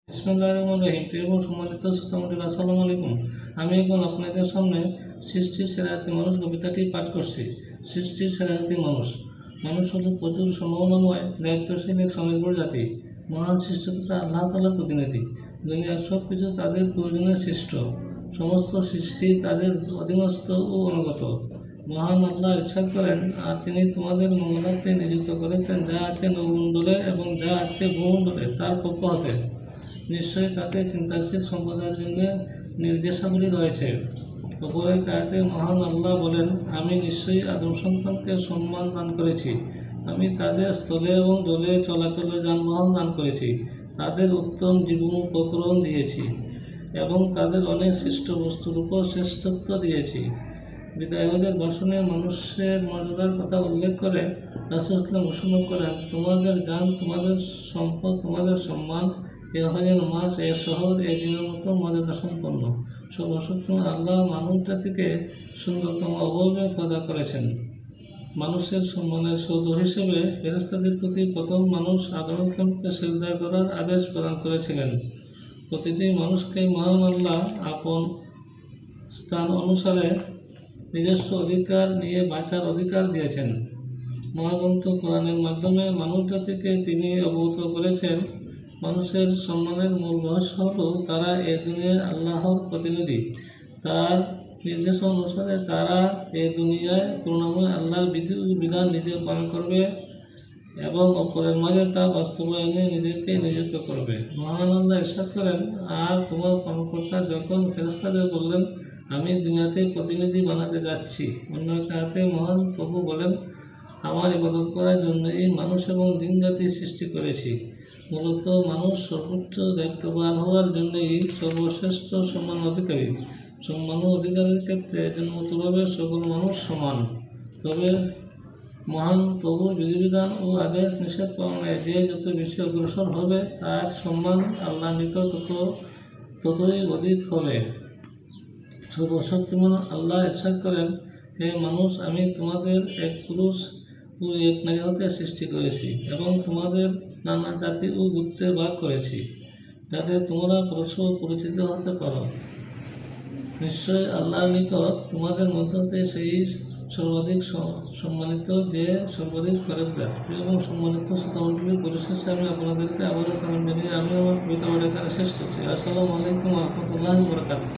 বিসমিল্লাহির রহমানির রহিম। প্রিয় এবং সম্মানিত শ্রোতামণ্ডলী, আসসালামু আলাইকুম। আমি এখন আপনাদের সামনে সৃষ্টির সেরাতি মানুষ কবিতাটি পাঠ করছি। সৃষ্টির সেরাতি মানুষ। মানুষ হল প্রচুর সম্ভাবনাময় দায়িত্বশীল এক স্বনির্ভর জাতি। মহান সৃষ্টিকর্তা আল্লাহ তাআলার প্রতিনিধি। দুনিয়ার সব কিছু তাদের প্রয়োজনে সৃষ্ট। সমস্ত সৃষ্টি তাদের অধীনস্থ ও অনুগত। মহান আল্লাহ ইরশাদ করেন, আর তিনি তোমাদের মঙ্গলার্থে নিযুক্ত করেছেন যা আছে নভমণ্ডলে এবং যা আছে ভূমণ্ডলে তার পক্ষ হতে। নিশ্চয়ই তাতে চিন্তাশীল সম্প্রদায়ের জন্য নির্দেশাবলী রয়েছে। অপরের আয়াতে মহান আল্লাহ বলেন, আমি নিশ্চয়ই আদম সন্তানকে সম্মান দান করেছি। আমি তাদের স্থলে এবং জলে চলাচলের যানবাহন দান করেছি। তাদের উত্তম জীবন উপকরণ দিয়েছি এবং তাদের অনেক সৃষ্ট বস্তুর উপর শ্রেষ্ঠত্ব দিয়েছি। বিদায় হজের ভাষণে মানুষের মর্যাদার কথা উল্লেখ করে রাসূল ইসলাম ঘোষণা করেন, তোমাদের জান, তোমাদের সম্পদ, তোমাদের সম্মান এ হজের মাস, এ শহর, এ দিনের মতো মর্যাদা সম্পন্ন। সর্বশক্ত আল্লাহ মানব জাতিকে সুন্দরতম অবয়বে পয়দা করেছেন। মানুষের সম্মানের সৌধ হিসেবে ফেরেশতাদের প্রতি প্রথম মানুষ আদম ইসলামকে সিজদা করার আদেশ প্রদান করেছিলেন। প্রতিটি মানুষকে মহান আল্লাহ আপন স্থান অনুসারে নিজস্ব অধিকার নিয়ে বাঁচার অধিকার দিয়েছেন। মহাগ্রন্থ কোরআনের মাধ্যমে মানব জাতিকে তিনি অবগত করেছেন, মানুষের সম্মানের মূল রহস্য হল তারা এ দুনিয়ায় আল্লাহর প্রতিনিধি। তার নির্দেশ অনুসারে তারা এ দুনিয়ায় করুণাময় আল্লাহর বিধান নিজে পালন করবে এবং অপরের মাঝে তা বাস্তবায়নে নিজেকে নিয়োজিত করবে। মহান আল্লাহ ইরশাদ করেন, আর তোমার কর্মকর্তা যখন ফেরেশতাদের বললেন, আমি দুনিয়াতে প্রতিনিধি বানাতে যাচ্ছি। অন্য এক আয়াতে মহান প্রভু বলেন, আমার ইবাদত করার জন্যই মানুষ এবং জিন জাতি সৃষ্টি করেছি। মূলত মানুষ সর্বোচ্চ দায়িত্ববান হওয়ার জন্যই সর্বশ্রেষ্ঠ সম্মান অধিকারী। সম্মান ও অধিকারের ক্ষেত্রে জন্মগতভাবে সকল মানুষ সমান। তবে মহান প্রভুর বিধিবিধান ও আদেশ নিষেধ পালনে যে যত বেশি অগ্রসর হবে তার সম্মান আল্লাহর নিকট ততই অধিক হবে। সর্বশক্তিমান আল্লাহ ইরশাদ করেন, হে মানুষ, আমি তোমাদের এক পুরুষ ও এক নারী হতে সৃষ্টি করেছি এবং তোমাদের নানা জাতি ও গোত্রে ভাগ করেছি, যাতে তোমরা পরস্পর পরিচিত হতে পারো। নিশ্চয়ই আল্লাহর নিকট তোমাদের মধ্যে সেই সর্বাধিক সম্মানিত, যে সর্বাধিক পরেজগার। এবং সম্মানিত শ্রোতামণ্ডলী, পরিশেষে আমি আপনাদেরকে আবারও সালাম জানিয়ে আমি আমার কবিতা এখানে শেষ করছি। আসসালামু আলাইকুম ওয়া রাহমাতুল্লাহি ওয়া বারাকাতুহু।